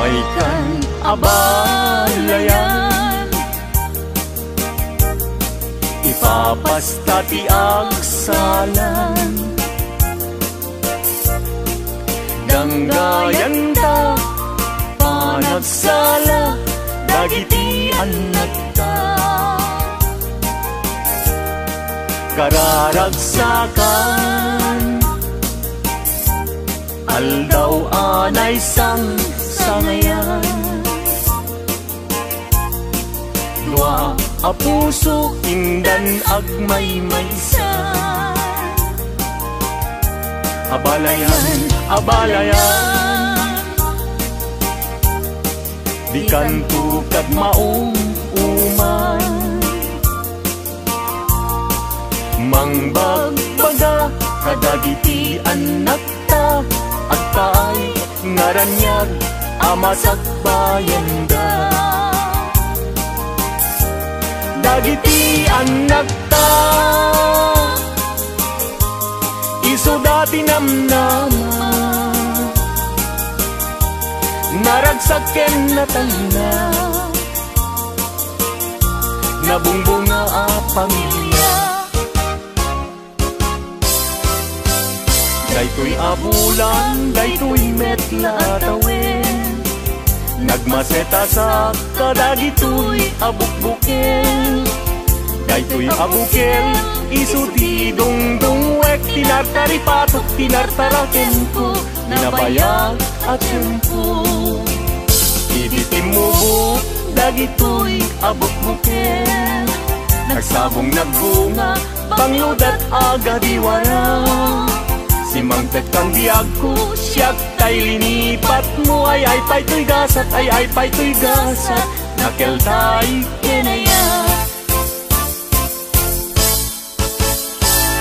ay kan abalayan. Ipapasta ti agsalan, danggayan ta panagsala dagiti anak ta. Kararagsakan aldaw anay sangayan. Dua a puso indan agmaymaysa. Abalayan, abalayan, di kanto kag mauman. Mangbagbaga kadagiti anak ta, at taay ngaranyag amasak bayanda. Dagiti anak ta iso dati namnama, naragsaken na tanda, nabungbunga a pamilya. Daytoy abulan, daytoy metla tawin, nagmaseta sa kadagitoy abukbukel. Daytoy abukel, isu ti dungdungwek, tinartaripatok, tinartaraken ko, ninabayag at tiyempo. Iditimubo, dagitoy abukbukel, nagsabong nagbunga, pangludat agadiwara. Simangtet kang diag ko, siyak tay linipat mo, ay pa'y to'y gasat, ay pa'y to'y gasat, nakel tay kinaya.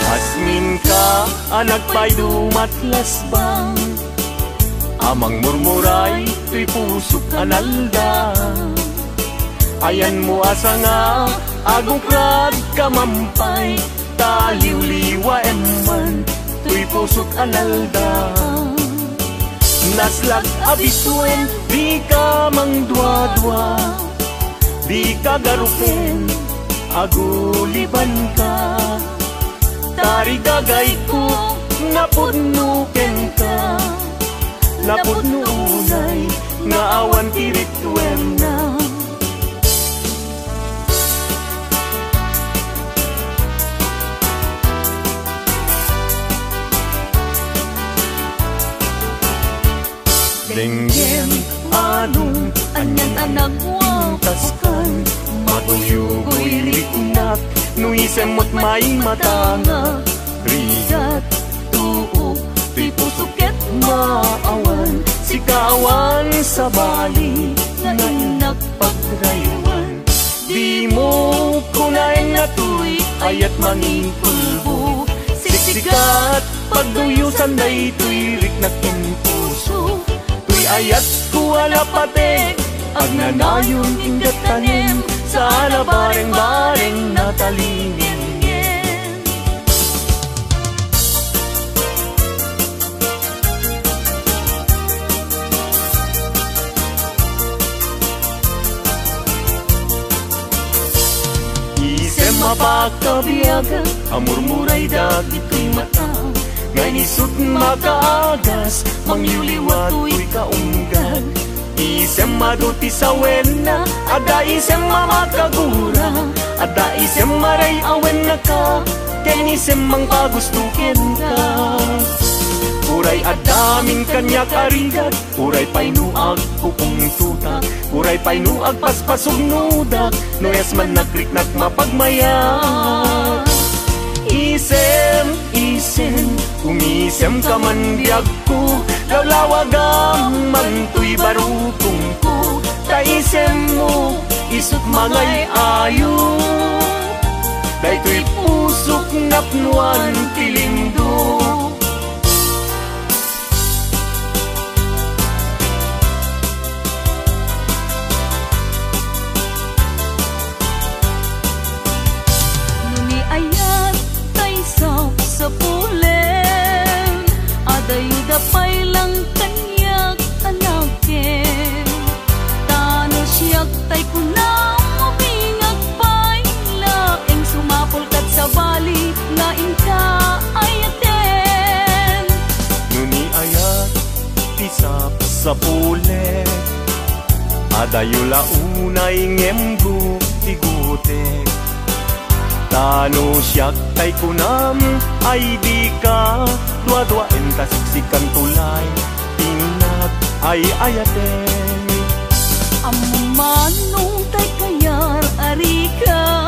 Asmin ka, anak pa'y dumatlas bang, amang murmuray, to'y pusok analda. Ayan mo asa nga, agokrad kamampay, taliw-liwa eman, to'y pusok analda. Naslag abisuen, di ka mangdwa-dwa, di ka garupen, aguliban ka. Tarigagay ko, napudnuken ka, napudnunay, nga awan tiritwem na. Denggem anong anyan anak wataskan, matuyugoy riknak, nuisem mo't may matanga. Rigat tuo, tuy pusuket maawan, sikawan sa bali, nga inak pagraywan. Di mo kunain na tuy, ayat manging pulbo, siksikat pagduyusan day tuy riknakin puso. Tuy ayat kuwala patek, agnanayon ingat tanim, sana bareng-bareng natalingin. Isem mapakabiyaga, amurmuray dagito'y mata,ganisut makaagas, mangyuliwa to'y kaunggad. Isem maduti sa wena, ada isem mamakagura, ada isem maray awen na ka, ken isem mang pagustukin ka. Uray adaming kanya karigat, uray painuag pupong tutak, uray painuag paspasog nudak, noyas man nagriknak mapagmaya. Isem, isem, umisem ka man biyag ko, lawlawagam man tuy barukong ko. Taisem mo, isuk mangay ayo, daytoy pusok napnuan tilindo. Sa pulen, adayuda pay lang kanyak anakin. Kadayula unay ngemgu tigutek. Tano siyak tay kunam ay di ka dua-duain kasiksikan tulay tinag ay ayaten. Among manong tay kayar ari ka,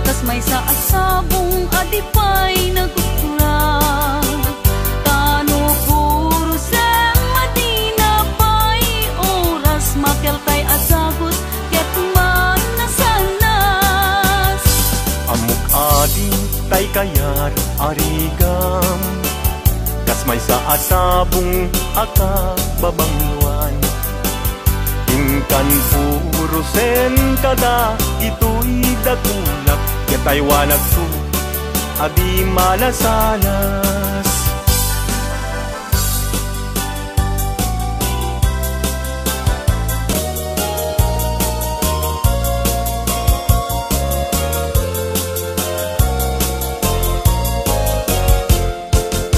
tas may sa asabong adipay nagkukurang. Tano puro sa Madina pay oras makel tay asagot ket man nasanas. Amok ading tay kayar arigam, kas may sa asabong aka babangluan. Ingkan puro sen kada ito'y dakulak, yatay wanag su adi malasanas.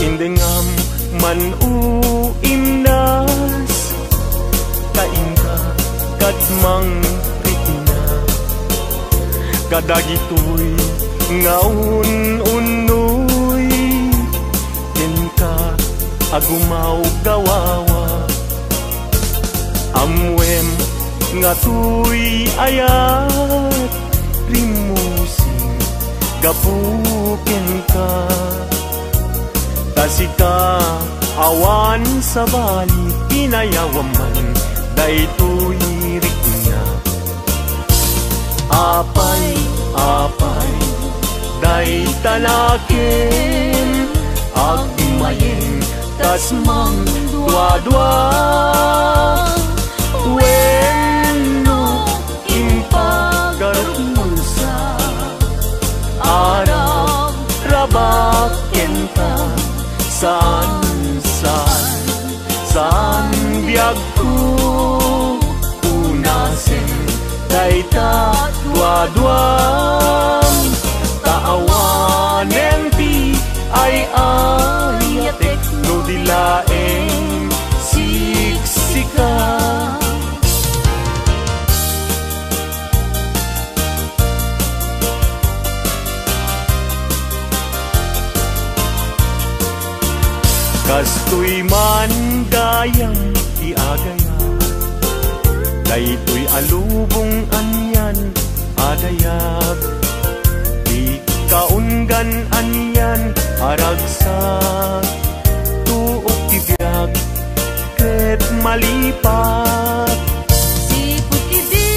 Indengam man uimnas kainka kadmang ritina, kadagitoy ngaun unoy kenka agumaw gawawa. Amwem ngatoy ayat rimusing gapuken ka, tasika awan sa bali pinayawaman daytoy riknya. Apay apay day tanaken agmayen tas mang dua-dua. Wenno impagarumusa arab rabaken ta saan biagku unasen dayta dua-duam. Taawanen ti ay ayatek no dilaeng siksika. Kastoy man gayang iagaya, daytoy alubong anyan adayag. Di kaunggan anyan aragsak, tuok tibiyag ket malipat. Sipot idi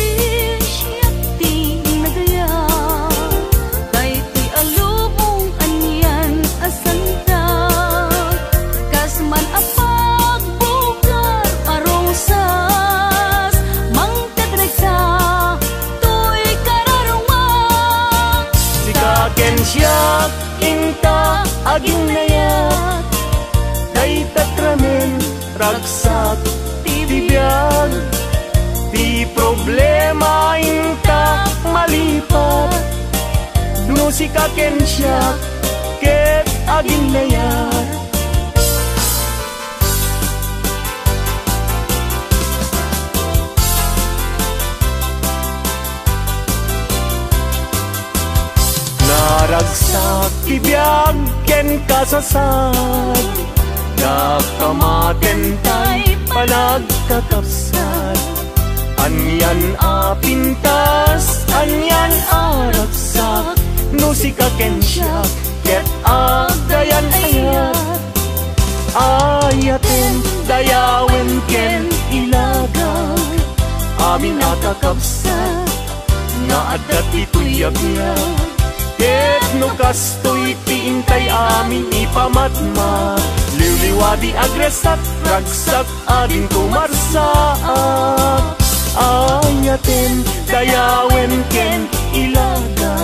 siyak ti nagaya, daytoy alubong anyan asanta. Man apag bugar arosas mangtadregsa to'y kararumang. Sikaken siyak inta aging nayat, day tatramen ragsak tibiyag. Di problema inta malipat, no sikaken siyak ket aging nayat. Naragsak tibiyag ken kasasad, nakamaten tay panagkakapsat. Anyan apintas, anyan aragsak, no sikaken siyak ket agayan ayat. Ayaten dayawen ken ilagay, amin nakakapsat nga adat ito'y yagyan. Ket no kastoy tiintay amin ipamatma, liwliwadi agresat ragsak ading kumarsaak. Ayaten dayawen ken ilaga,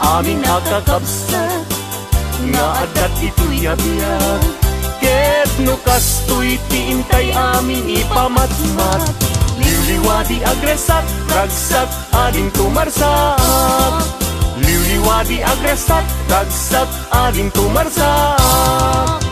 amin nakakapsat nga adat ito'y yabiyag. Ket no kastoy tiintay amin ipamatmat, liwliwadi agresat ragsak ading kumarsaak. Liwliwadi agresat ragsak ading kumarsaak.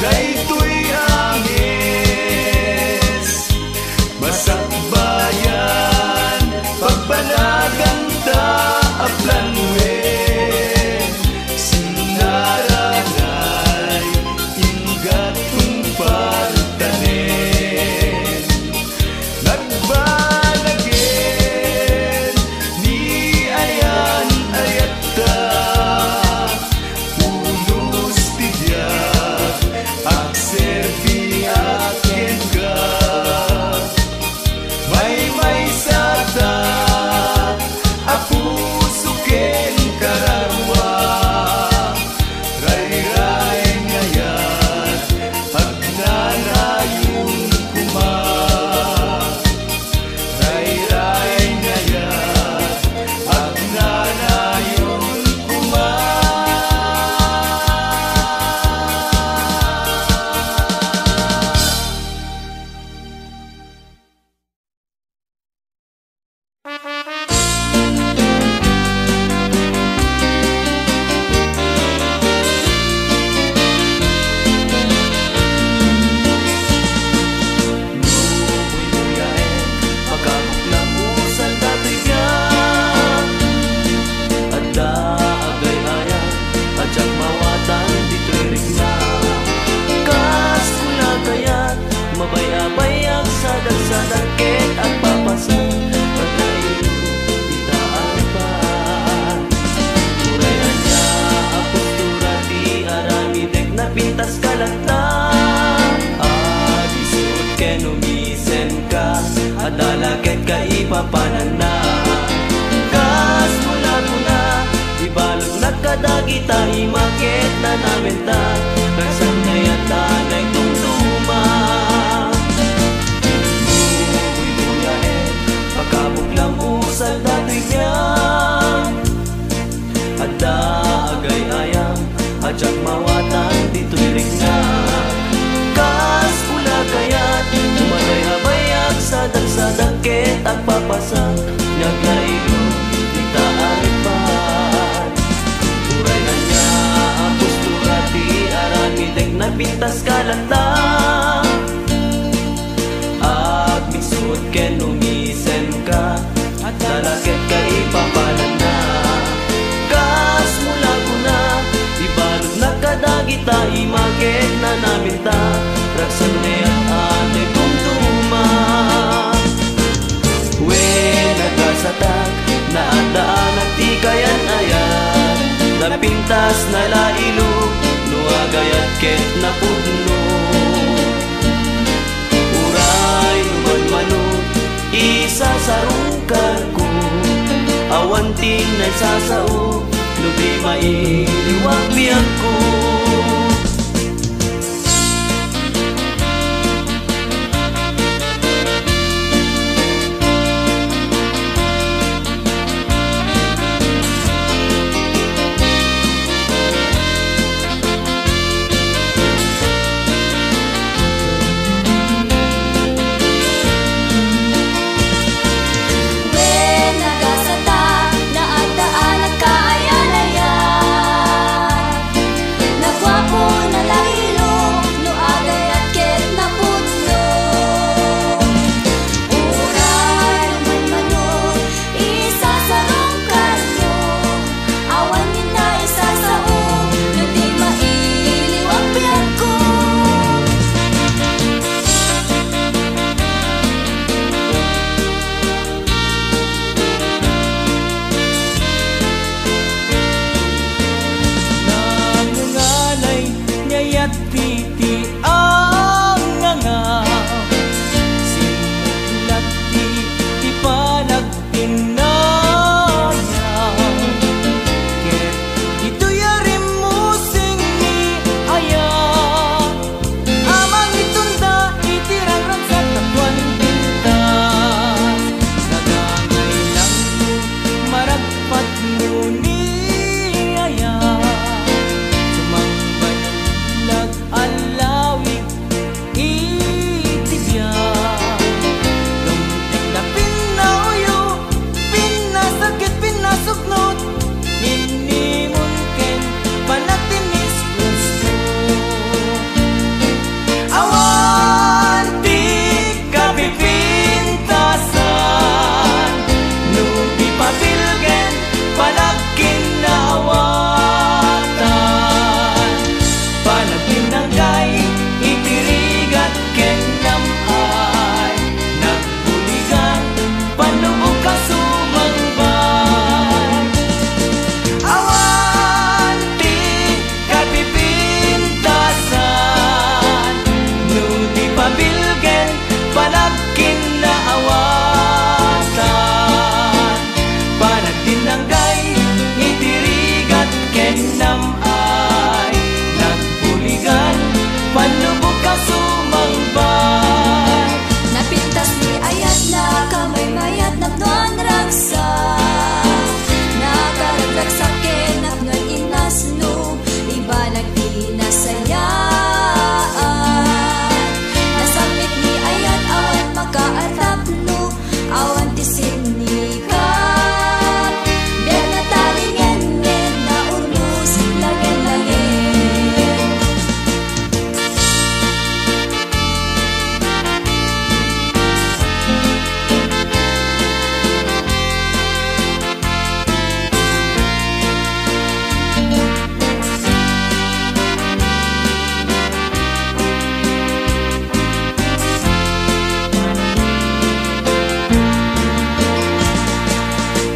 daytoy angis masakbayan pagbanagan ta aplanwen sinaranay ingat tumpar tanen nagbalagin ni ayan ayata pulos tiyak ang serbi akin ka may sata apuso ken kararwa ray-ray ngayan agnanayong kuma ray-ray ngayan agnanayong kuma. Pintas kalata agisut ken umisen ka adalaket ka ipapanan na kas mula ibalog na kadagita imaket na namin ta rasan ngayon tanay tungtuma buhay pagkabuklang usal dato'y niya ada agay ayam ajak mawatan dituirik na kas pula kayat tumalay habayak sadang-sadang ket at papasak naglailo dita aripan uray na niya ang postura ti aramidek na pintas kalata at misut ken umisen ka at dalaket ka ipapalan na kas mula kuna ibalog na kadagita imaket na namin ta raksan ngayon ate tumtuma when nagasatak na andaan at di kayan ayan napintas na lailo nuagayat ket na pudno uray numan-mano isasarungkar ko awantin na sasao nubi mailiwag biyag ko nagasata na adaan at kaayan-ayan panlubog ka sumangbay. Napintas ni ayat na kamay mayat napnuan ragsa, nakaraglag sa kenapnuan inasno, iba nagtinasayaan. Nasamit ni ayat awan makaarapno, awan tisin ni kap, biag na talingan-ngen na urnos lagen-lagen.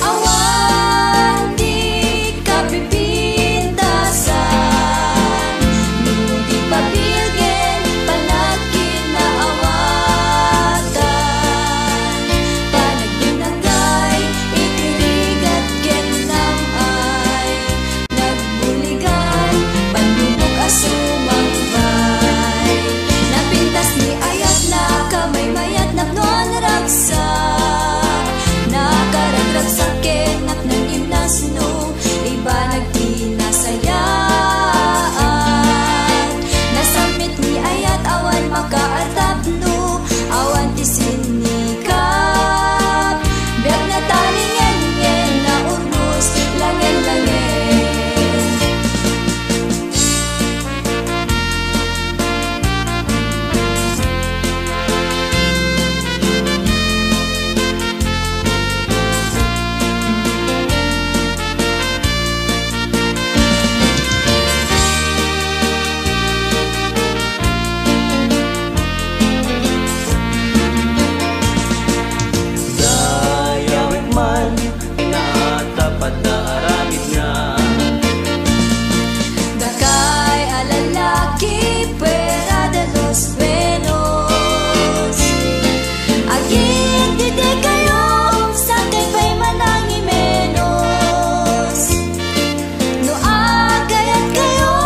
Awan di kapipintasan, no di papilgen panakin na awatan. Panagdinagay ikirigat genam ay nagbuligan, panlubog asumangbay. Napintas ni ayat na kamay mayat napnuan ragsa, nakaraglag sa kenap ng inasno, iba nagtinasayaan. Nasamit ni ayat awan makaartapno, awan tisin ni kap, biag na talingan-ngen na urnos lagen-lagen. Dayawit man, inatapat na aramid nga. Dakay alalaki pera de los buenos, agin dide kayo sa kay pa'y manangi menos. No agayat kayo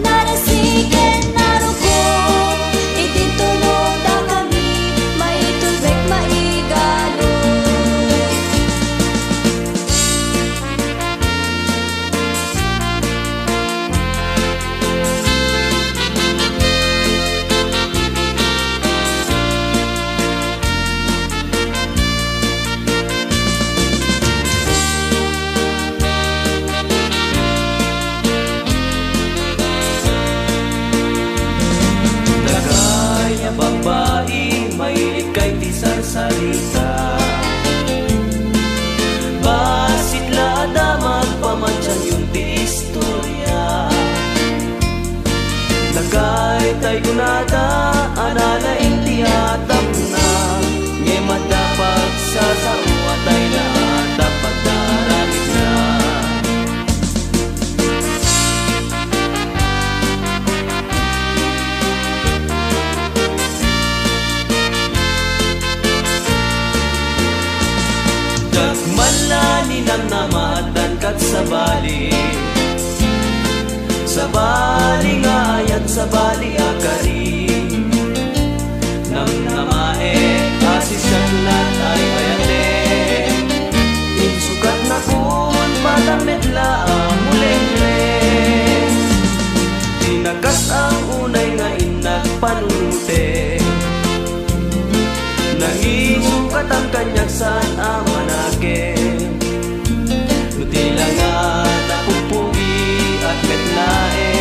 narasiken narukot, itintunog da kami maitulbek maigalot. Dagay na babae, mahilig kay tisar salita. Basit lada magpamantsan yung istorya. Dagay tay gunada, anala intiyatap na. Nye madapat sa sawa tay na dapat daramit na. Dagmala ninang namatan kat sa bali, sa bali nga ayat sa bali akari. Nang namae asisyanlat ay ayate, insukat na kun patamit laang mulengre. Tinagas ang unay nga inagpanunte, nangisukat ang kanyang saan amanake. Nutila nga napupugi at metlae,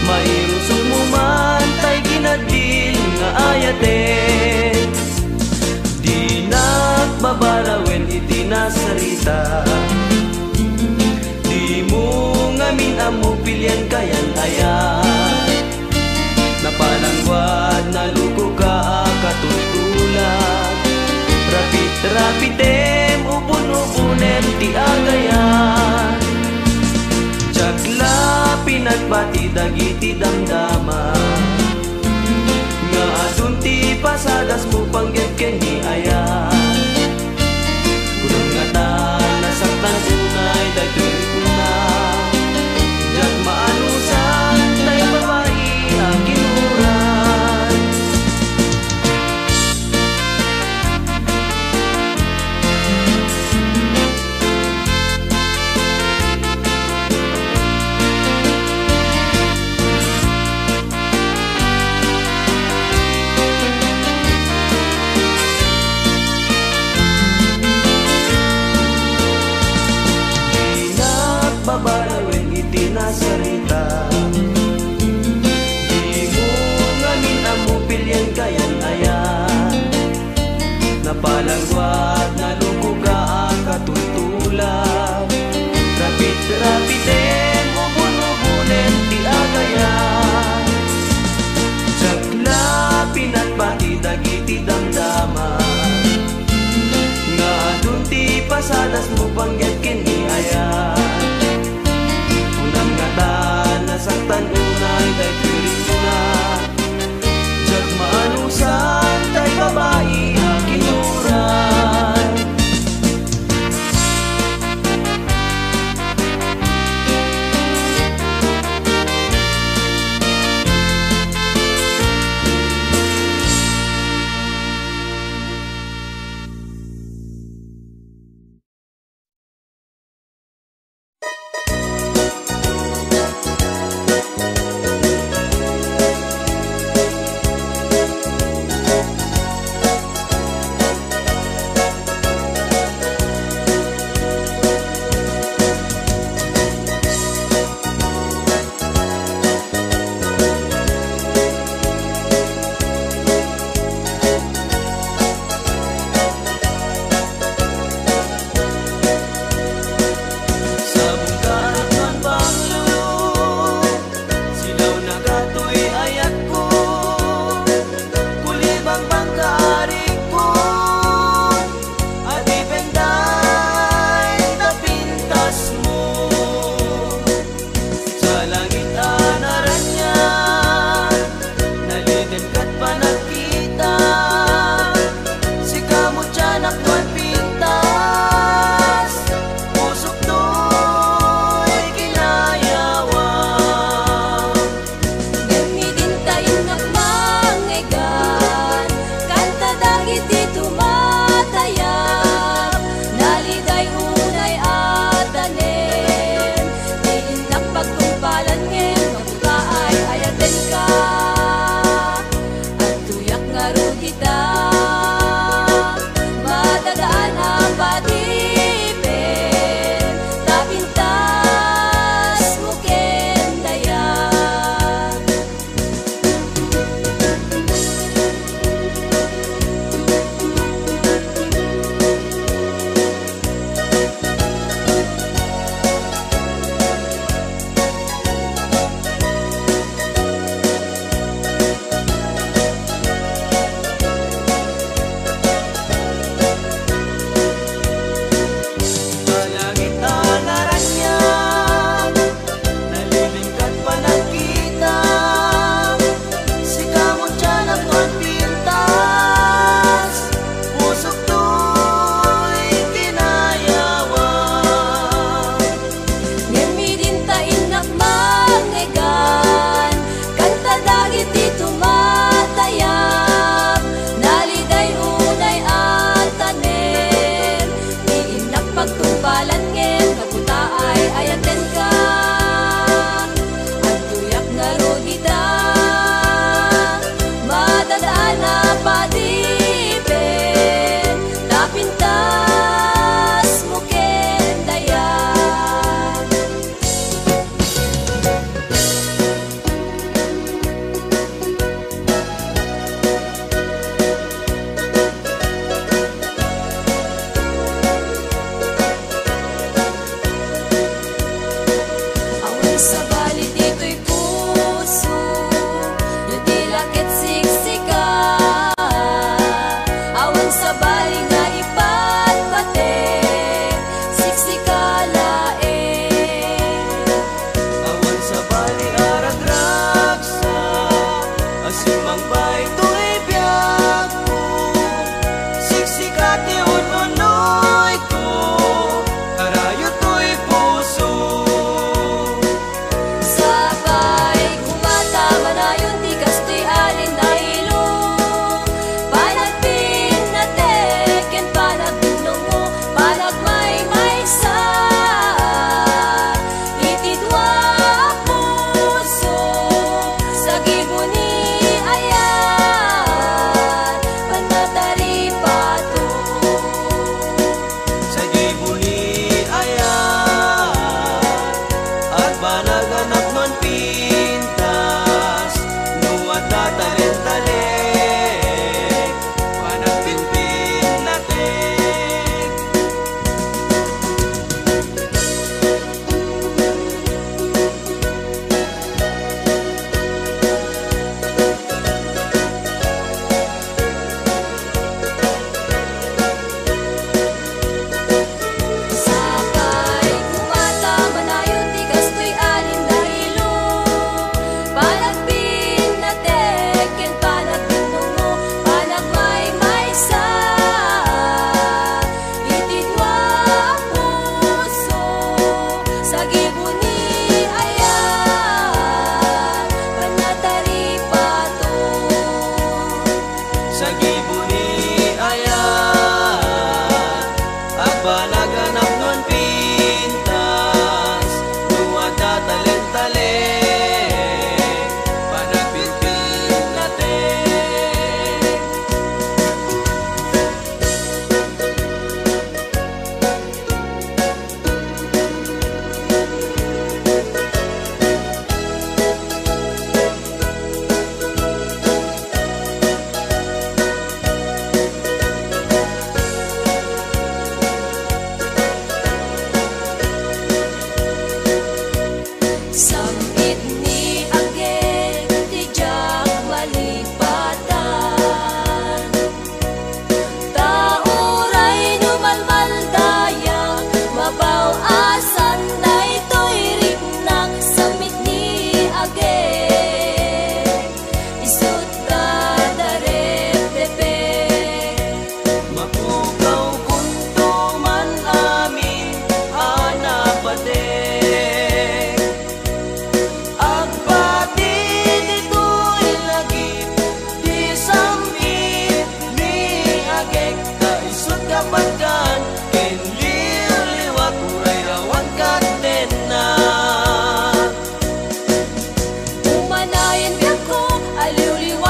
mairusog mo man tay ginadil nga ayate. Di nagbabarawin iti nasarita, di mo ngamin amo pilyan kayan ayat. Napalangwad na luko ka katutulad, rapid-rapitem upon-upunem ti agayan. Jagla pinagbati dagiti damdama, nga adun ti pasadas mo panggep ken ni ayan. Kulong nga ta nasaktan unay dagtoy na, jag maanusan tay babae akin pasadas mo panggit kini ayan. Unang ngata nasaktan unay tay piling na jag maanusan tay babae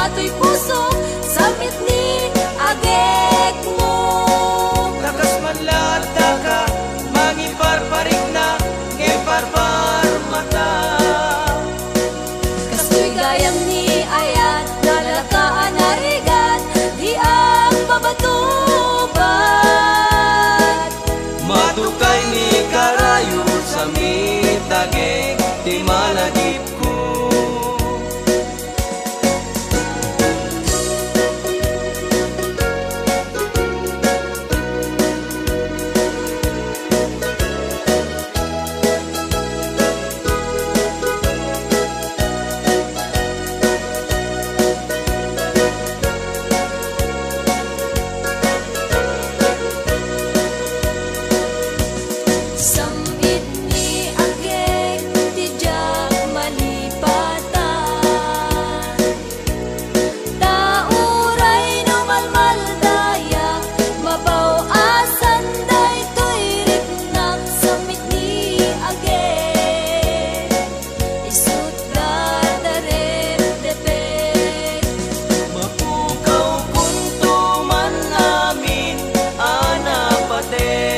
liwato'y puso, samit ni agek mo. Takas man lahat ka, mangiparparik na, ngeparpar mata. Kastoy gayam ni ayat, nalakaan narigat, di ang babatubat. Matukay ni karayo sa mitagek, di malagip ko. Samit ni agek, tijak malipatan. Tauray no malmaldaya, mabaw asan daytoy riknak. Samit ni agek, isut gadaret depek. Mapukaw kuntuman namin, anapate.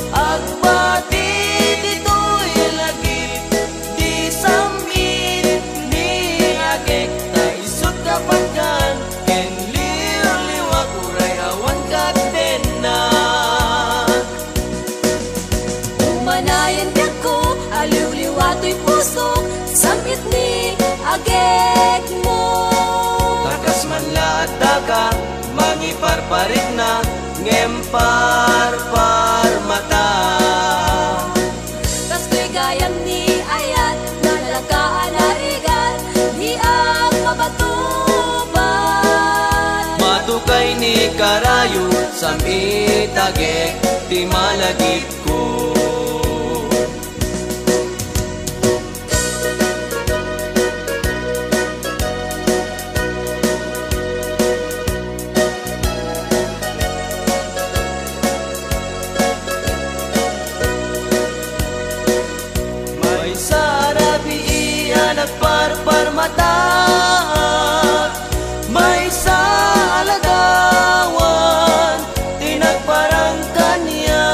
Agbati dito'y lagip, di samit ni agek. Taisot kapagkan, ken liwliwak uray awan kadena. Umanayan ko, aliw-liwato'y puso, samit ni agek mo. Takas man lahat ka, mangiparparik na, ngemparpar mata. Kastoy gayam ni ayat, nalagaan narigat, di ang mabatubat. Matukay ni karayo sa mitagek, di malagip ko. May sarabi iyan nagparpar mata, may sa alagawan, tinagparang kanya.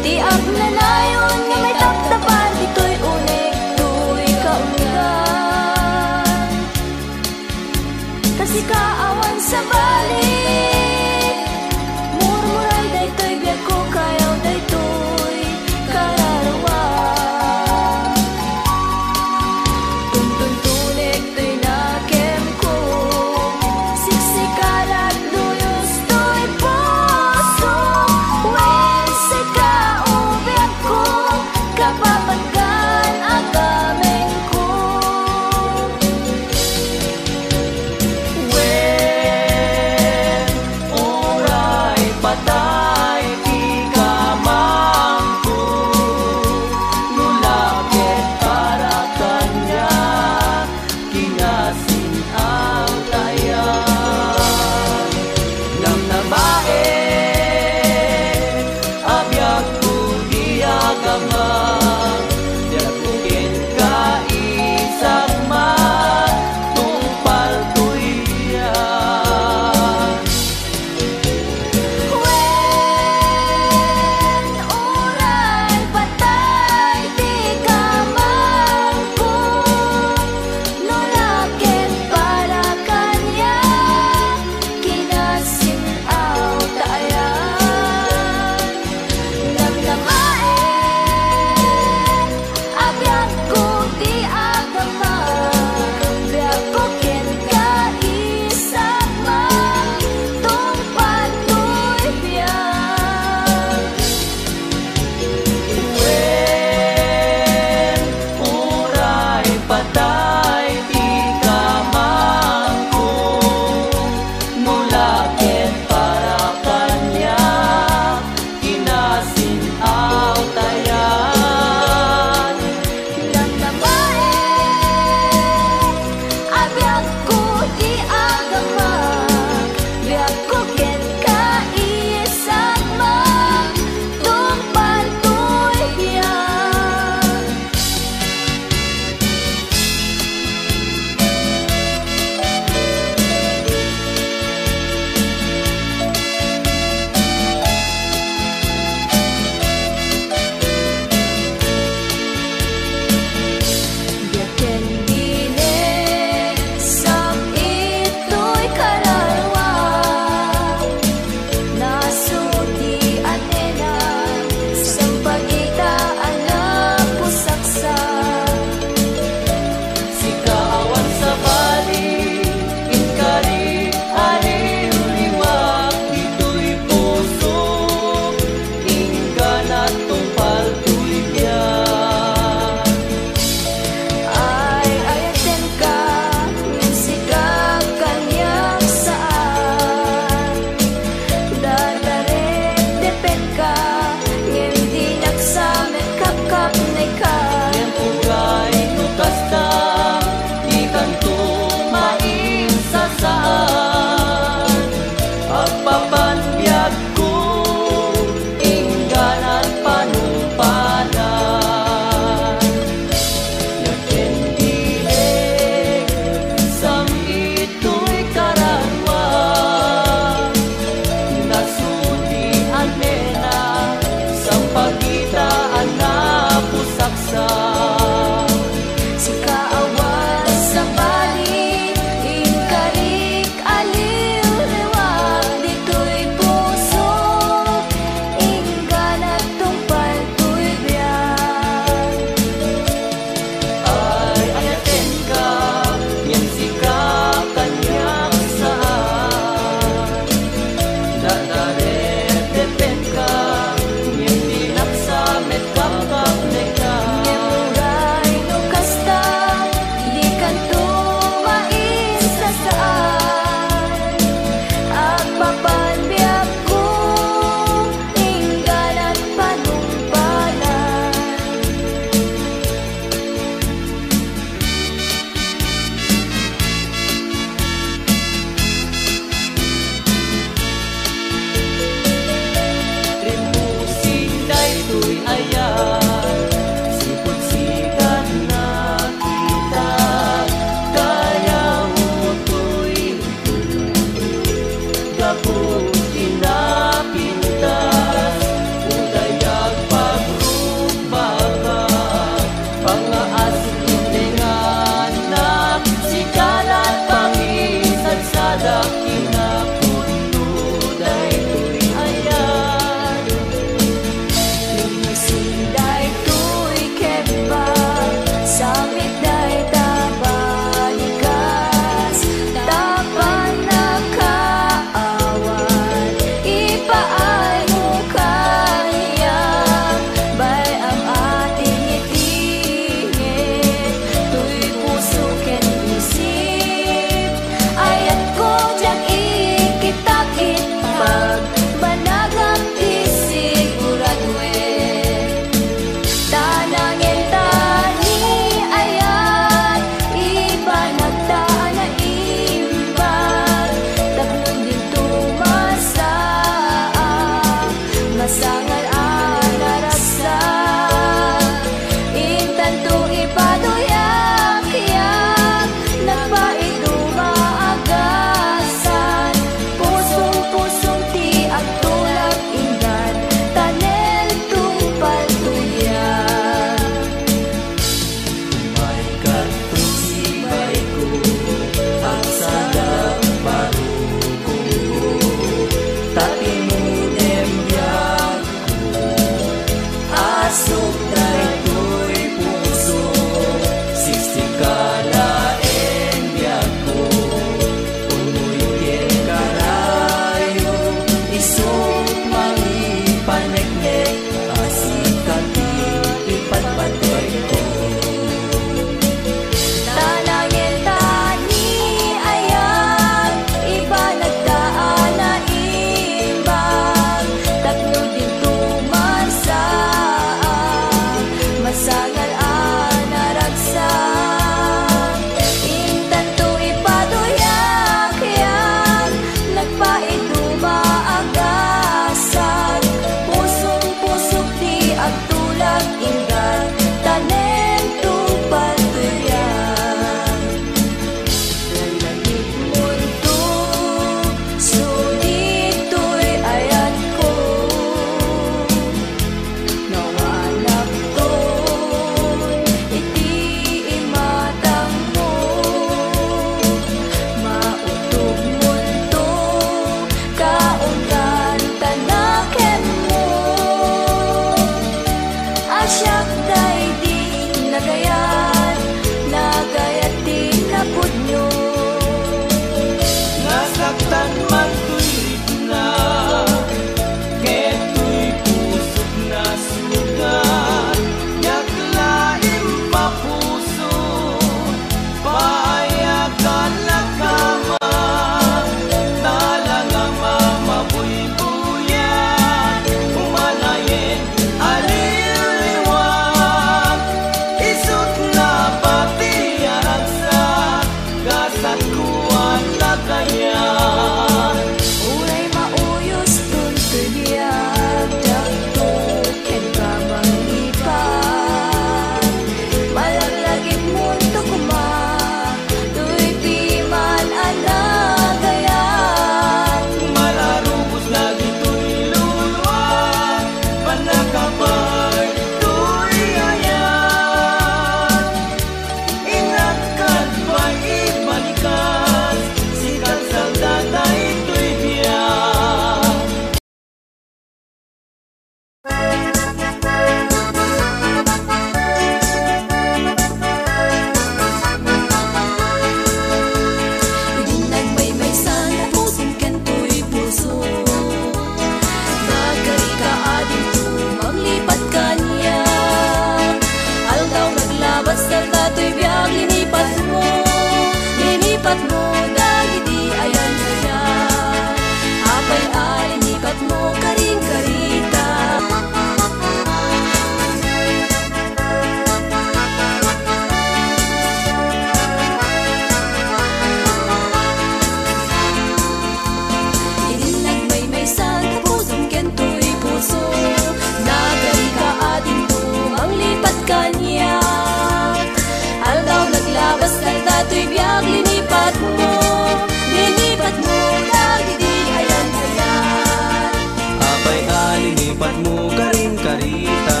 narita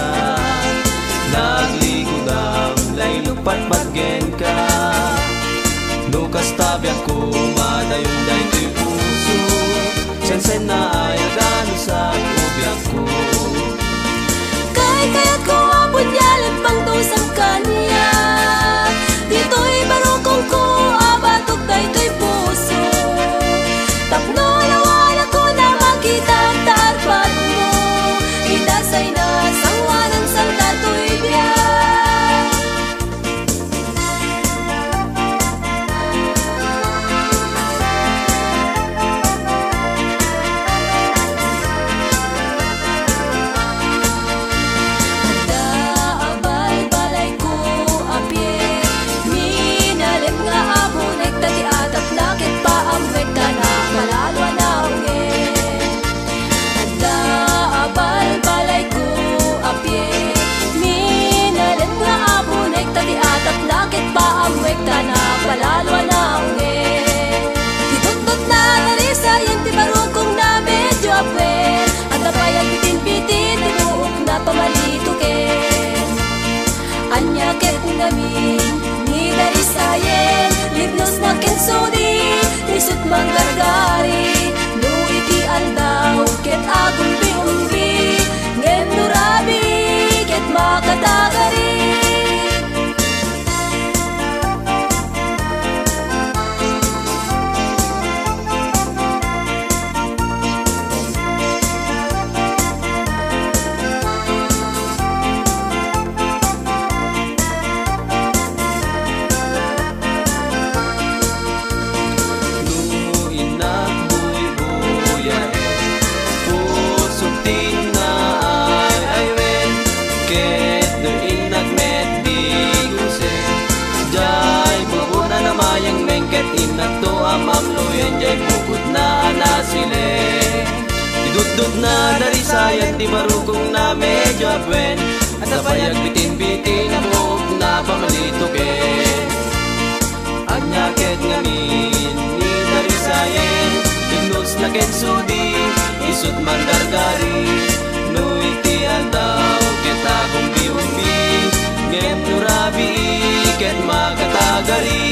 nagligudam lay lupat baggen ka Lukas tabi ako madayon daytoy puso Sen na ay agano sa ubyak ko Kaya't ko abot yalit pang tusang kanya Dito'y barukong ko abatok daytoy puso Tapno lawan ako na makita ang tarpat mo Idasay na sangwa ng salta to'y biyak Daabal balay ko apye Minalim nga abon tati atap lakit pa ang wekta na palalwa na unge Daabal balay ko apye Minalim nga abon tati atap lakit pa ang wekta na palalwa na unge Titutut na narisayan ti barukong na medyo apwe At napayag bitin-bitin tinuok na pamalito ken Anyaket ngamin ni narisayen Libnos na kensudi Lisut manggargari No iti aldaw ket agong biumbi Ngem nurabi ket makatagari Idudod na narisayan di barukong na medyo abwen At napayag bitin-bitin ang buhok na pamalito ken Anyaket ngamin ni narisayan Dignos na kensudi isut mandargari No iti aldaw ket akong biumbi Ngem nurabi ket makatagari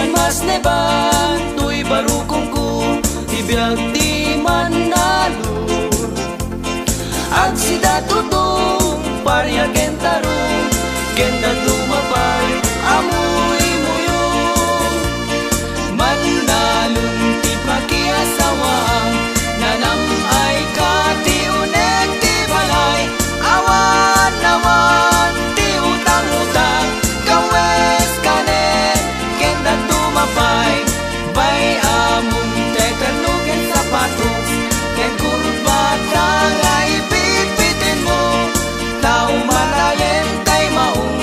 Mas neban, tuy barukong ko Ibiyag di man nalun Ag sida tutong, pariya kentarong Kenda lumapay, amoy muyong Man nalun, ti pakiasawang Nanam ay katiunek ti balay Awan-awan, ti utang-utang Kawes kanen, kenda tumapay Bay among te kanukin sapatos Ken kurbat ka nga ipit-pitin mo Tao malayen kay maong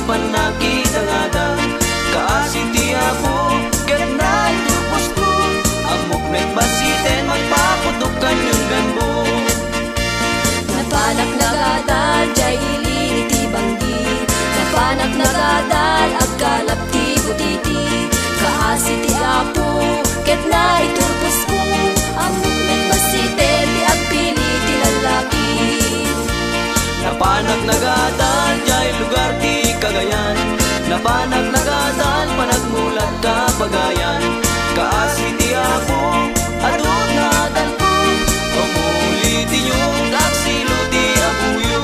panakitangada Kaasin ti Apo ket na itupos ko Amok met basiten magpaputukan yung ganbo Napanak nagadal jay ili iti banggi Napanak nagadal agkalap ti butiti Kaasi ti Apo ket na itupos ko Amok met basiten ti agpili ti lalaki Napanak nagadal jay lugar ti Cagayan Napanak nagadal panagmulat ka Pagayan Kaasi ti Apo adun nadal ko Umuli ti yung kaksilo ti apuyo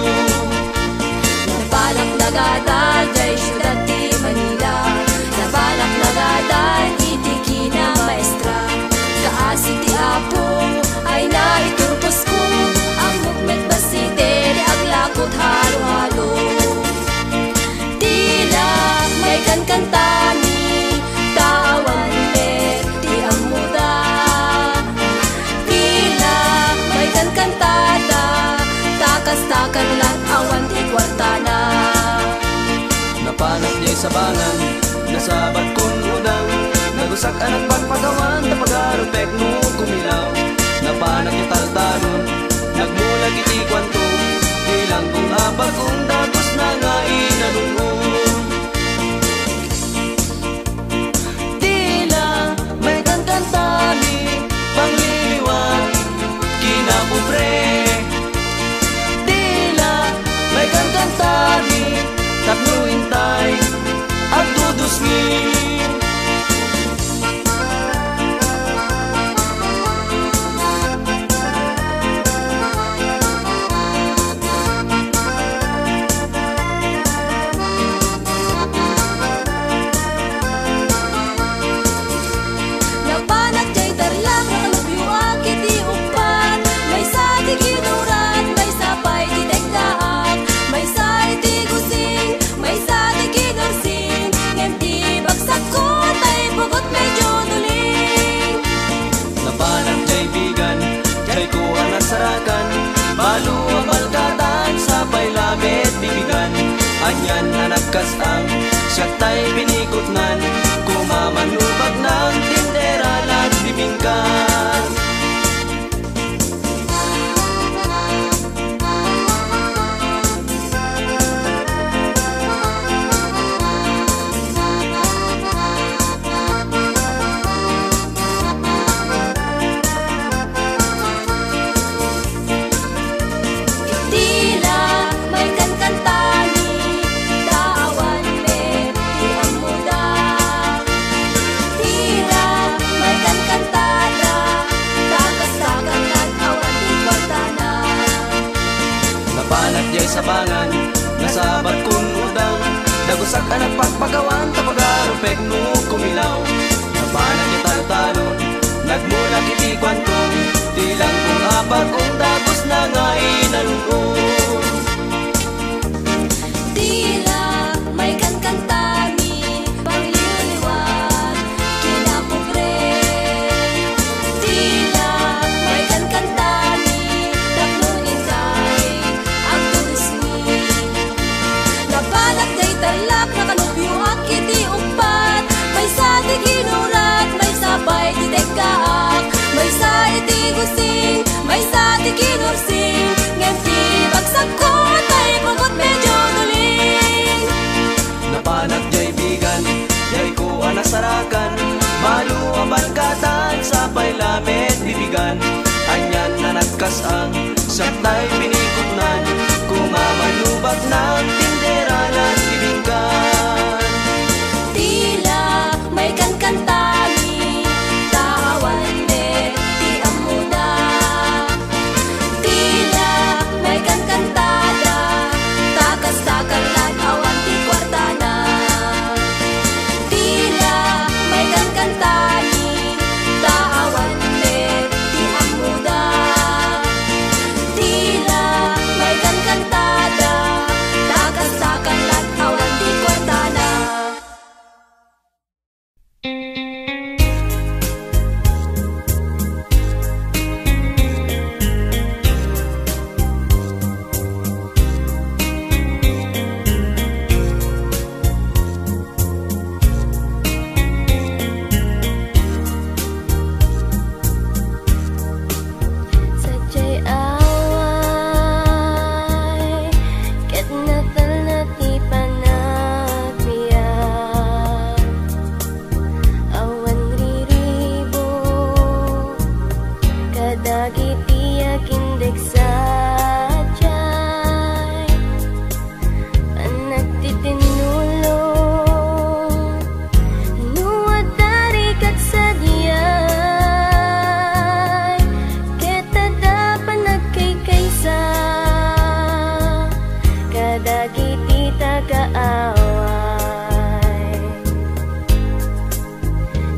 Napanak nagadal jay syudad ti Manila Napanak nagadal iti kina maestra Kaasi ti Apo ay naiturpos ko Amok met basite di aglakot halo-halo Tila may kankantani tawan met ti amuda Tila may kankantada takas-takan lang awan ti kwartana Napanak niya'y sabangan Nasabat kong udang Nagusak anak pagpagawan Napagarupek no kumilaw Napanak niya taltanon Nagmulag iti kwanto Ilang kong abag kong dagos na nga inanunun Tila may kankantani Pangliliwan Kinapubre Tila may kankantani Tapno intay at dudusmin Napanak jay tarlak nakalubyuak iti upan May sa ti kinurat, may sapay ti tekdaak May sa iti gusing, may sa ti kinursing Ngem ti bagsak ko tay pugot medyo duling Napanak jay bigan Jay ko anasarakan Balu ang malkatan Sa pailamit bibigan Anyan na nagkasang Siya tay pinikotnan Kumamanubag ng tindera Lat bibingkan Tila may kankantani tawan met ti amuda Tila may kankantada takas-takan lang awan ti kwartana Napanak jay sabangan Nasabat kong udang Dagusak anak pagpagawan Tapagarupek no kumilaw Napanak niya taltalon Nagmulag iti kwantong Tilang kong abag kong dagos na nga inanunun Tila may kankantani pangliliwan kinapobre Tila may kankantani tapnon intay ang dudusmi Napanak jay talak nakalubyuak iti upat May sa ti kinurat, may sabay ti tekdaak May sa iti gusing, may sa ti kinursing Ngem ti bagsak ko tay pugot medyo duling Napanak jay bigan Jay ko anasarakan Balu ang balkatan Sa pailamit bibigan Anyan na nagkasang Saktay pinikotnan Kumamanubag ng tindera Lat bibingkan Tila may kankantani tawan met ti amuda Tila may kankantada takas-takan lang awan ti kwartana Tila may kankantani tawan met ti amuda Tila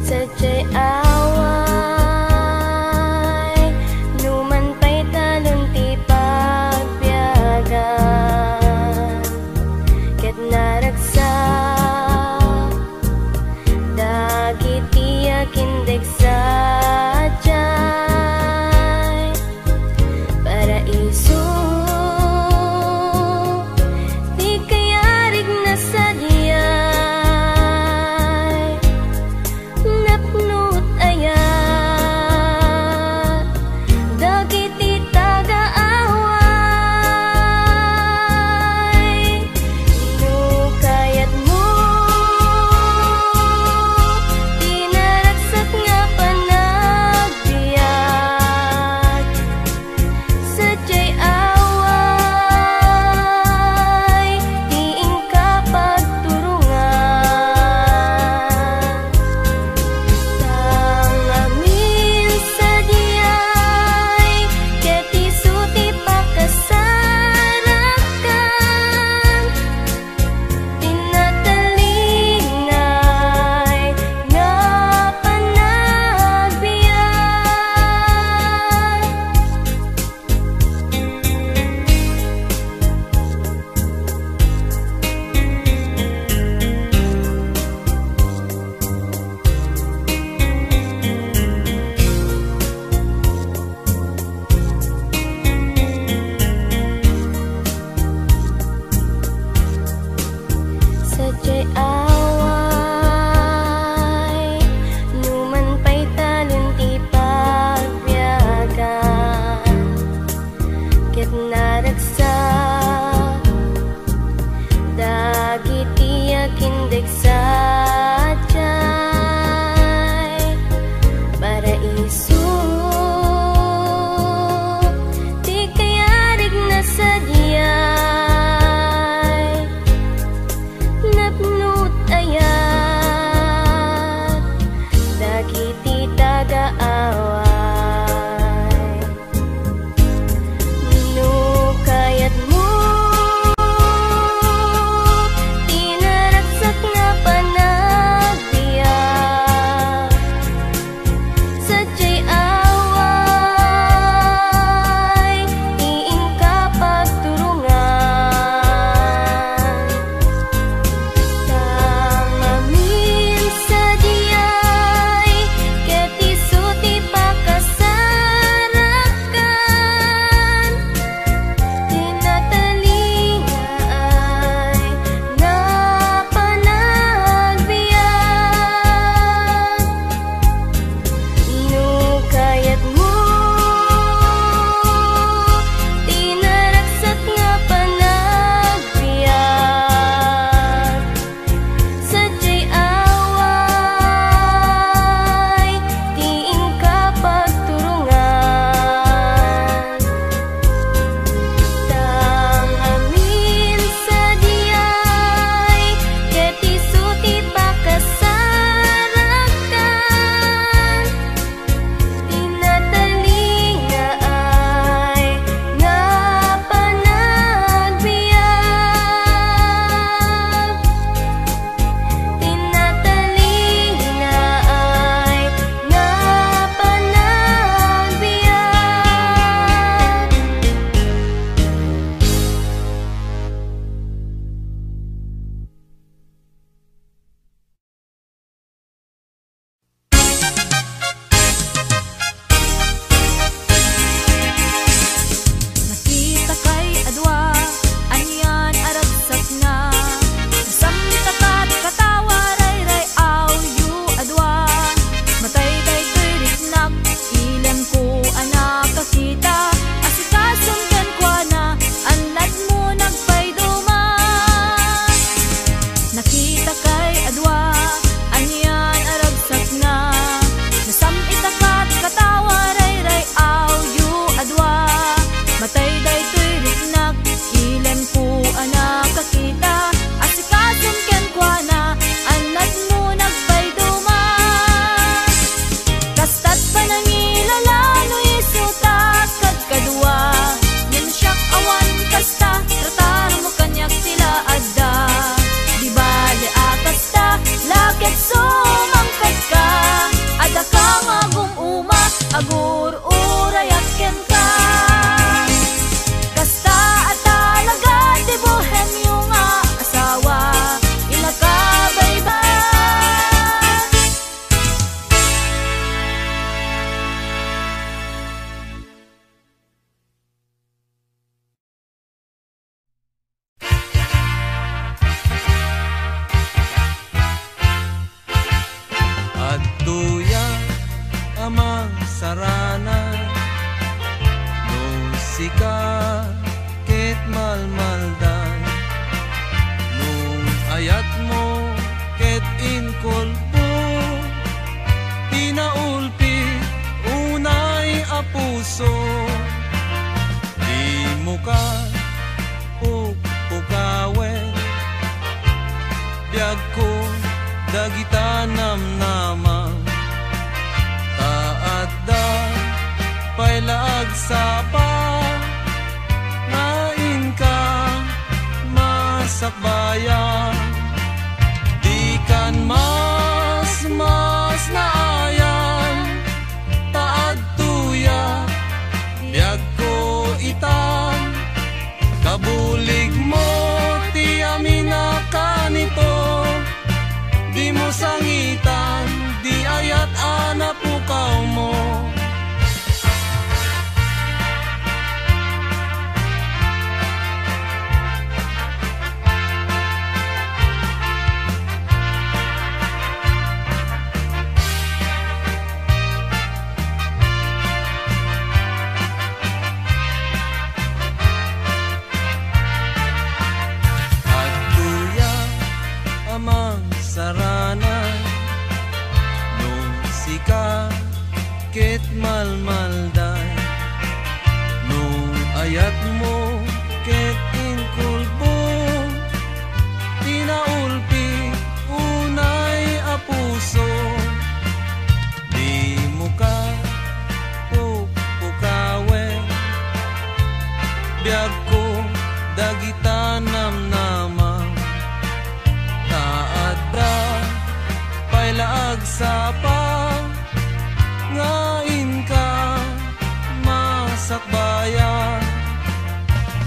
sadya'y away, numan pa'y talon ti pagbiagan, ket naragsak dagiti akindeg sadyay paraiso. Di kayarig na sadyay napnot dagita namnamang taadda pailaag sapa ngain ka masakbayan di kan mas naayan taad tuya biag ko itan kabulig mo ti amina kanito di mo sangitan di ayat anapukaw mo saranan no sika ket malmalday no ayat mo ket inkulbo tinaulpi unay apuso di mo ka pukawe biag ko dagita namnamang pailaag sapa ngain ka masakbayan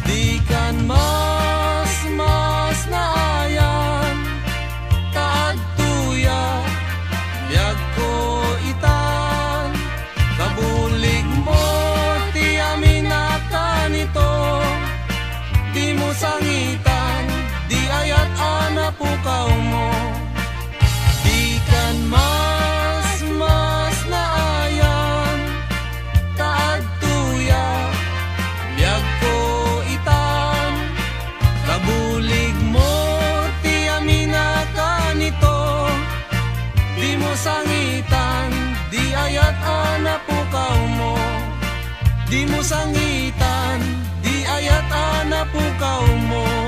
di kan mas naayan taad tuya biag ko itan kabulig mo ti amina kanito di mo sangitan di ayat anapukaw mo mas naayan taad tuya biag ko itan kabulig mo ti amina kanito di mo sangitan di ayat anapukaw mo di mo sangitan di ayat anapukaw mo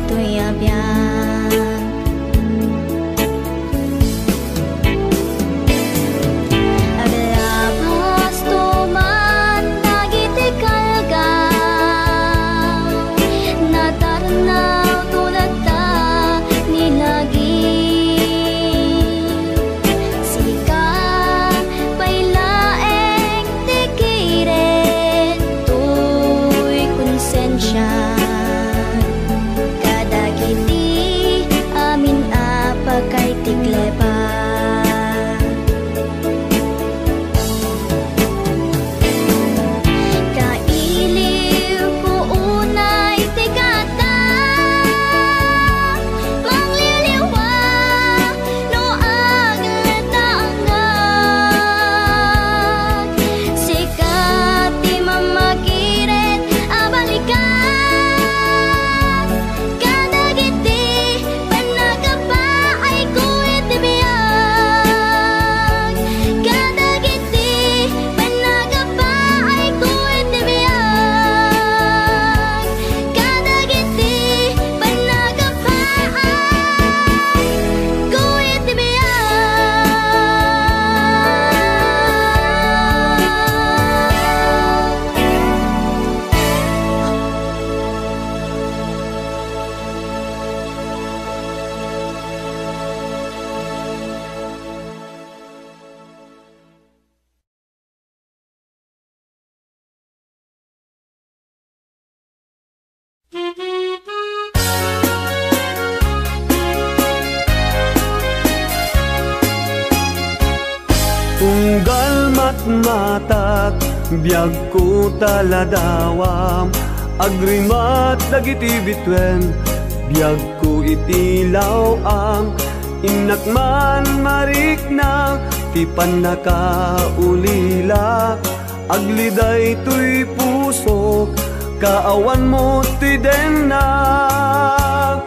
tuy abiyang aglabas tuman nagitikal ka natarnaw tulad ta nilagi sika pailaeng tikiret tuy konsensya kadagiti amin apa kay tikleba kailiw ko unay tigata mangliliwa no aglatangag sikat ti mamagiret abalikan kadagiti panagapa ay kuwit biyag kadagiti panagapa ay kuwit biyag kadagiti panagapa ay kuwit Tunggal matmatak biag ko taladawam agrimat dagiti bitwen biag ko itilaw ang inakman marikna ti panakaulila agliday tuy puso kaawan mo ti denak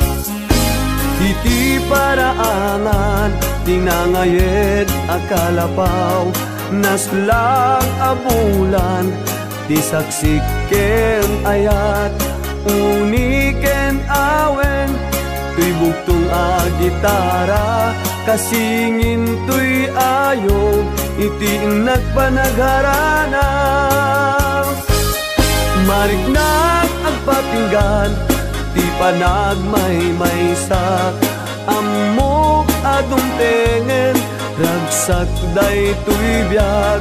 iti paraangan tinangayed akalapaw naslag abulan ti saksiken ayat uniken awen tuy bugtong a gitara kasingin tuy ayog iti nagpanagharana marignak agpatinggan ti panagmaymaysak amok adumtengen ragsak day tuy biyag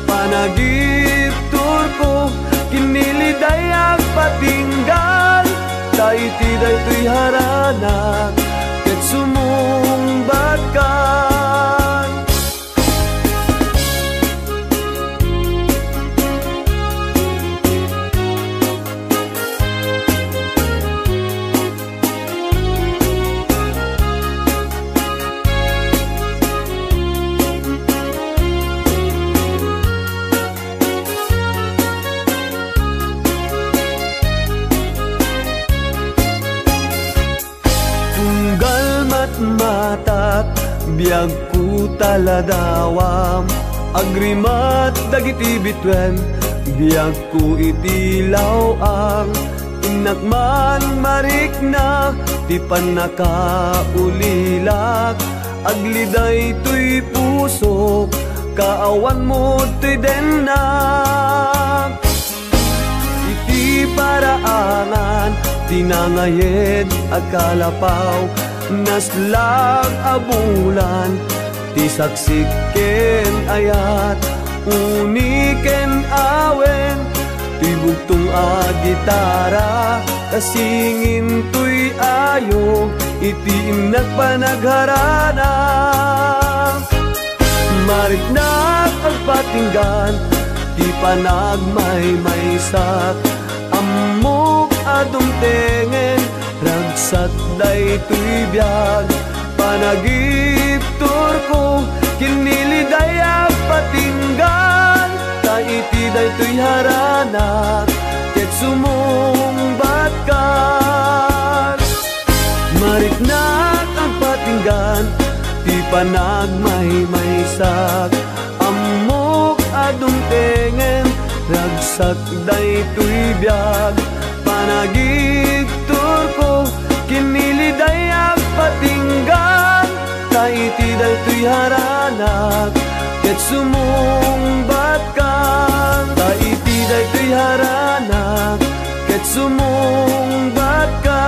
panagip turko kiniliday agpatinggan dayti day tuy haranak ket sumungbat kan matak biag ku taladawam agrimat dagiti bitwen biag ku itilaw ang inakman marikna ti panakaulilak agliday tuy puso kaawan mo ti denak iti paraangan tinangayed agkalapaw naslag abulan ti saksiken ayat uniken awen ti bugtong a gitara kasingin tuy ayog iti nagpanagharana mariknak agpatinggan ti panagmaymaysak amok adumtengen ragsak day tuy biyag panagip turko kiniliday agpatinggan iti day tuy haranak ket sumungbat kan mariknak agpatinggan ti panagmaymaysak amok adumtengen ragsak day tuy biyag panagip turko kiniliday ang patinggan, taiti daytoy haranak, ket sumungbat kan. Taiti daytoy haranak, ket sumungbat kan.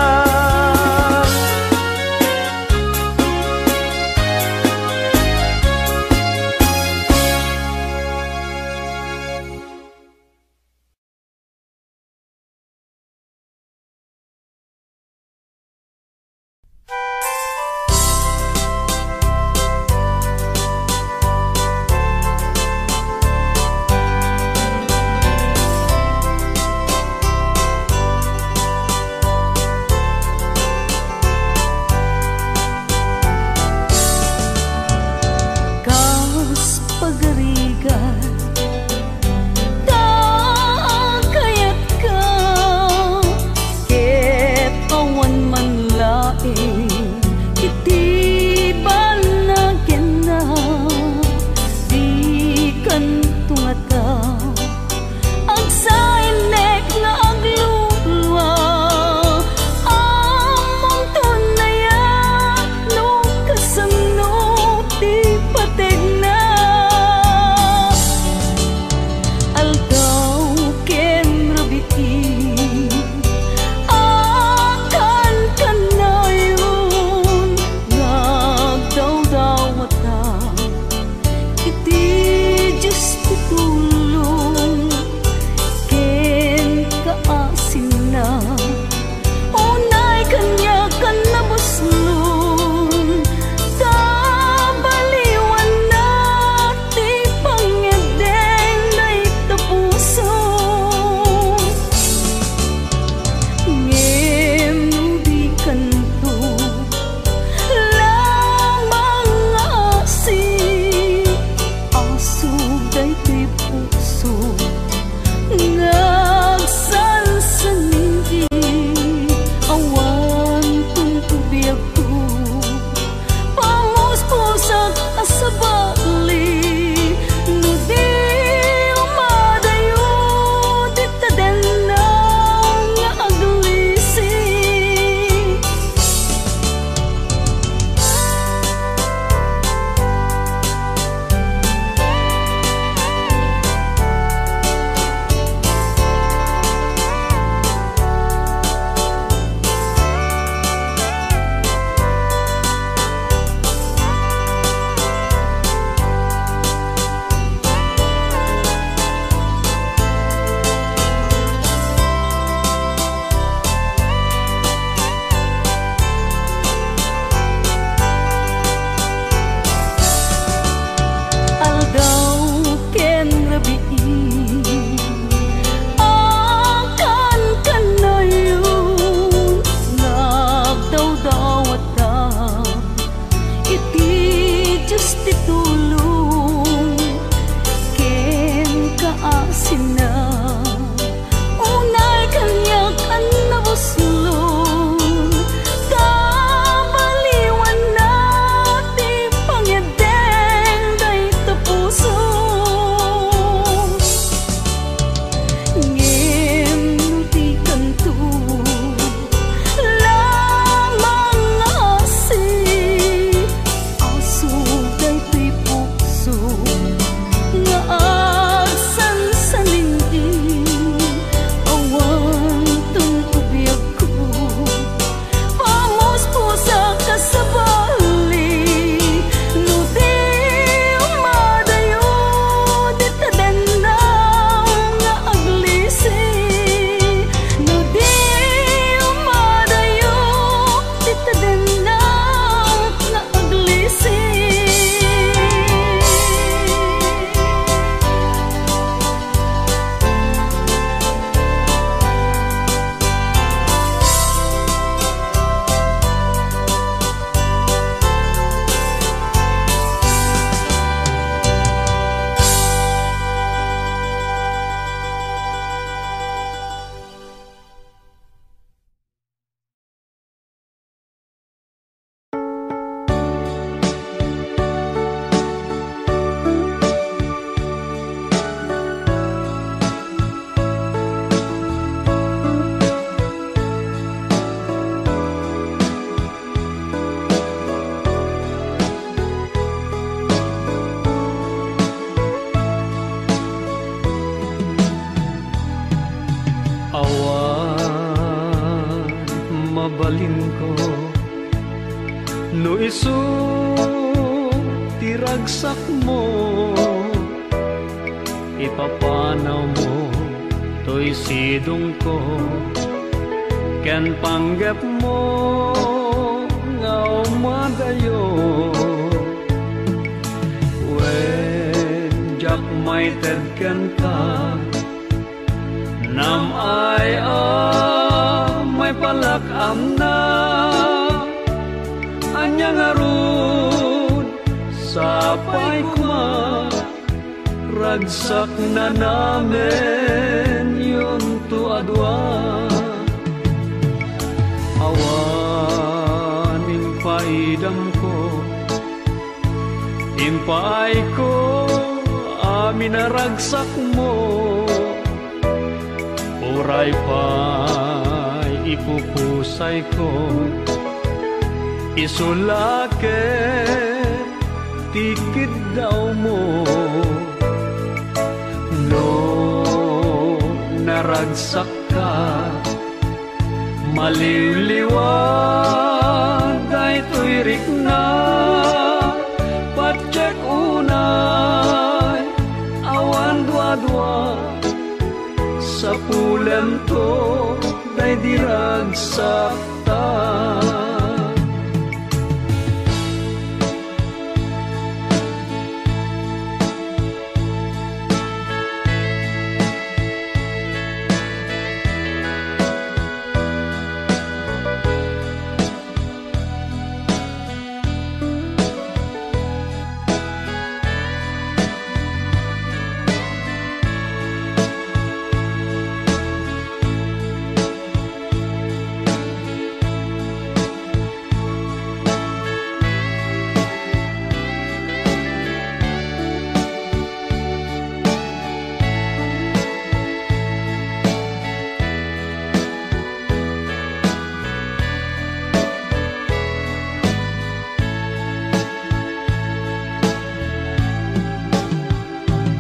mabalin ko no isu tiragsak mo ipapanaw mo to'y sidong ko ken panggap mo nga umadayo when jak may tedken ka nam ay may palakam na anyang arun sapay kuma ragsak na namin yun to adwa awaning paidam ko impaay ko amin na ragsak mo uray pa'y ipupusay ko isulake tikid daw mo no naragsak ka maliliwag daytoy rikna patsek unay awan dua-dua sa pulam to day diragsak ta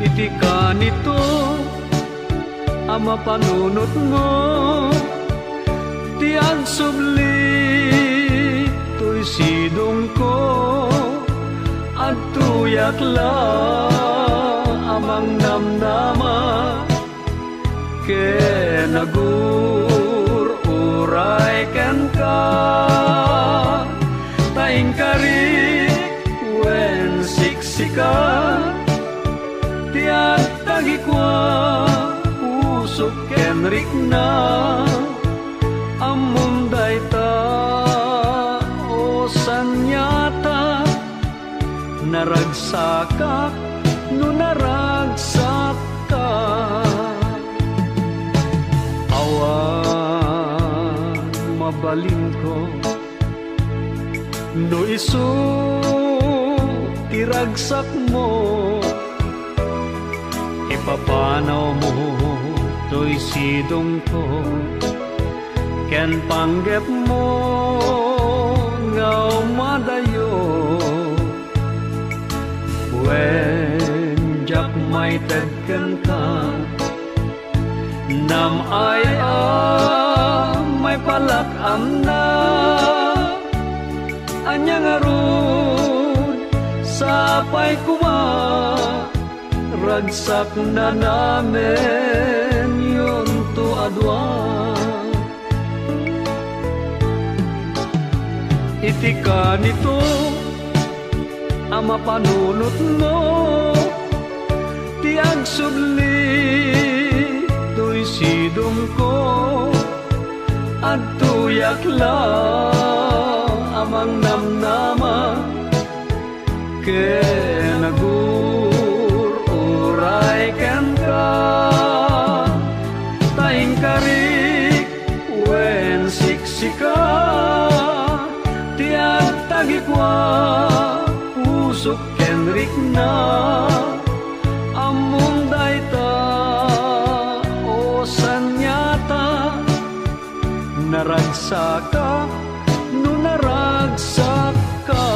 iti ka nito ama panunot mo ti agsubli to'y sidong ko at tuyak la amang namnama ke nagur uray ken ka taing kari wen siksikan tiad tagi kwa usok kenrik na amon dayta o sanyata naragsakak no naragsak ka awan mabalin ko no isu tiragsak mo ipapanaw mo to'y sidong ko ken panggap mo nga umadayo when jak may tedken ka nam ay may palakam na anyang arun sapay kuma ragsak na namin yun to adwa iti ka nito ama panunot mo ti agsubli to'y sidong ko at tuyak la amang namnama ke nagur uray ken ka taing karik wen siksika tiad tagi kwa usok kenrik na amon dayta o sanyata naragsaka no naragsak ka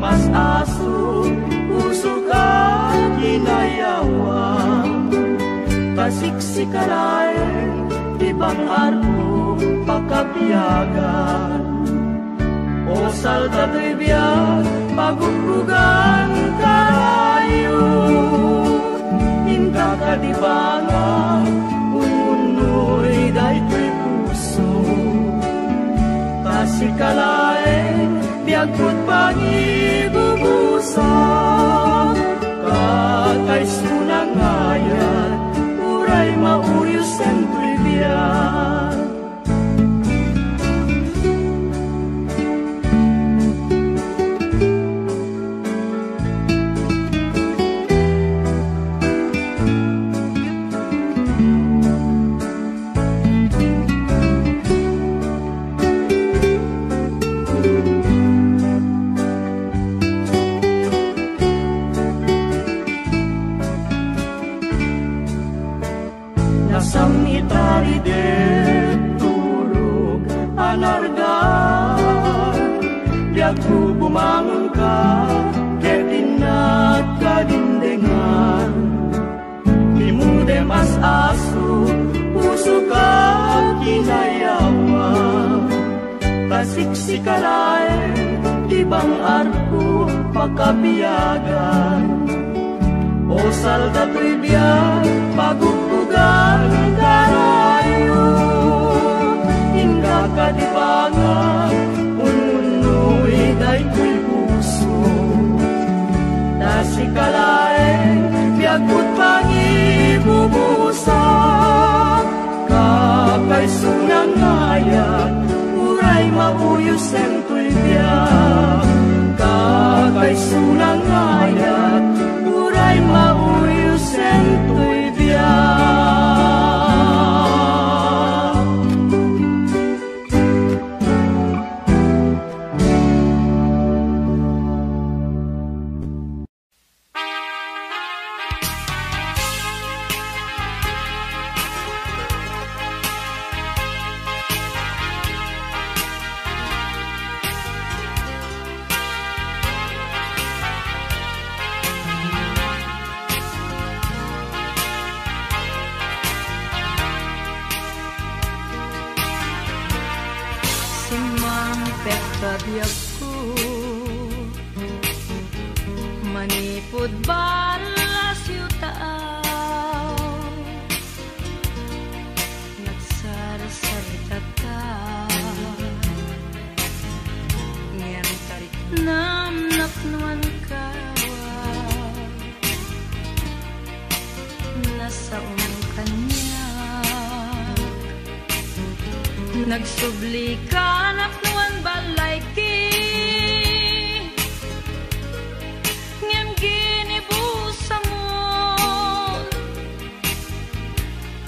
mas-aso, puso ka ginayawa. Kasiksikalay, ibang arko, pakapiyagan. O salta to'y biyag, pagugrugan karayo. Hinta ka di banga, ununoy dahi to'y puso. Kasikalay, biyagkut pangibubusa. Kakay sunang ngayan, uray mauyos ang trivia. Nasamitari din tulog anargan. Diag ko bumangon ka, ketinat kadindengan. Di mo de mas-aso, puso ka kinayawa. Kasiksikalay, ibang arko, pagkapiyagan. O salda to'y biyag, pagugpugan karayo. Hingga ka di banga, ununoy dahi ko'y puso. Dasikalay, biyagkut pangibubusa. Kakay sunang ngayak, uray mauyos ang to'y biyag. Kakay sunang ngayak, uray mauyos ang to'y biyag. Biyag ko manipod balas yutaaw. Nagsarasarita ka ngayon tarik namnapnuan ka. Nasa unang kanya nagsubli ka napnuan balay ki. Ngem ginibusa mo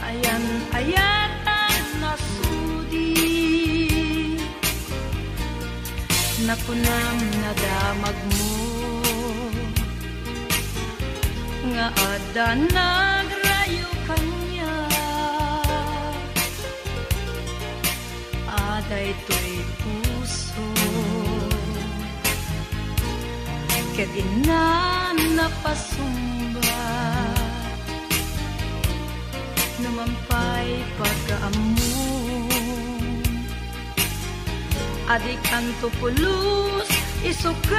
ayan-ayatan nasudi. Nakunam nadamag mo nga ada nagrayo kanya. Aday to'y puso kadinan napasumba. Namampay pagkaamu adik anto pulus isukat.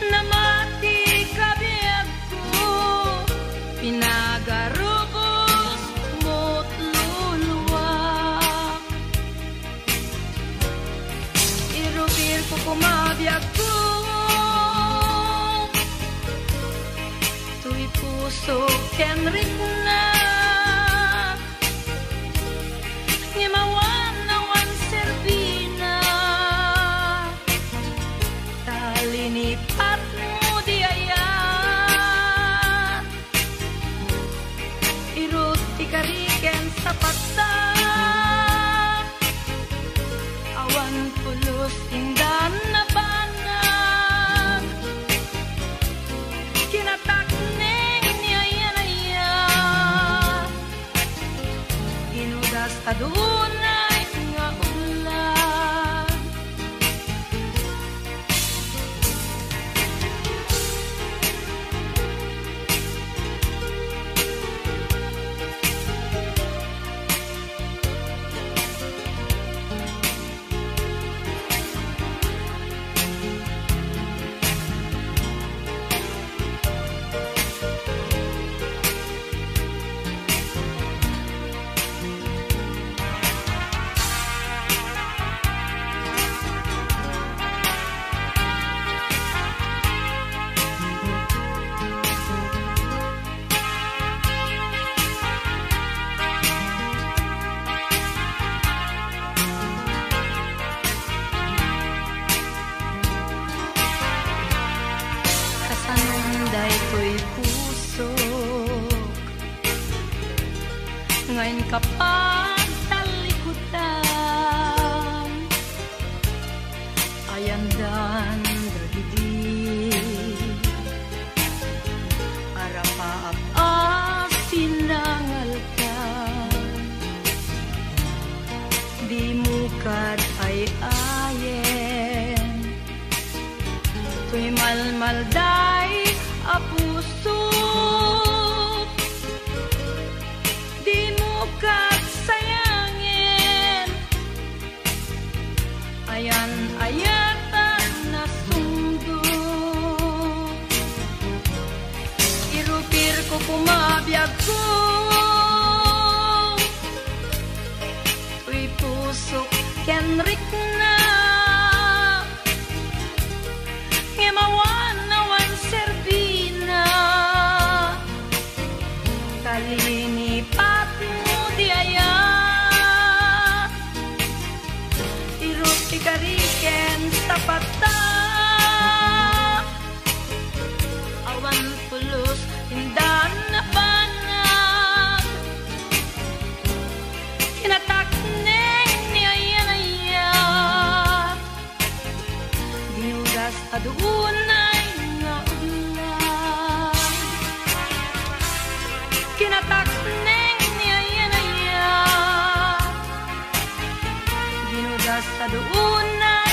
Namati kabiyag ko pinagarubos mo't luluwak. Irupir ko kumabiyag ko tuy puso kenrik na. Ngimawan nawan serbina talinipat mo di ayan. Irut ikariken sa pagta awan pulos indan na banag. Kinatakneng niya-yan-ayan inudas adunay nga ulan. daytoy puso ngayon kapag talikutan ayandan dagidi arapaap sinangal ka di mukad ay ayen tuy malmalday a puso di mukad sayangin ayan ayatan na sundo irupir ko kumabiyag ko tuy pusok kenrik na ngemawan nawan serbina kalinipat mo di aya irup ikariken sa pata awan pulos hindan na panag kinatakneng ni ayan-aya dinugas adunay nga ulan kinatakneng ni ayan-aya dinugas adunay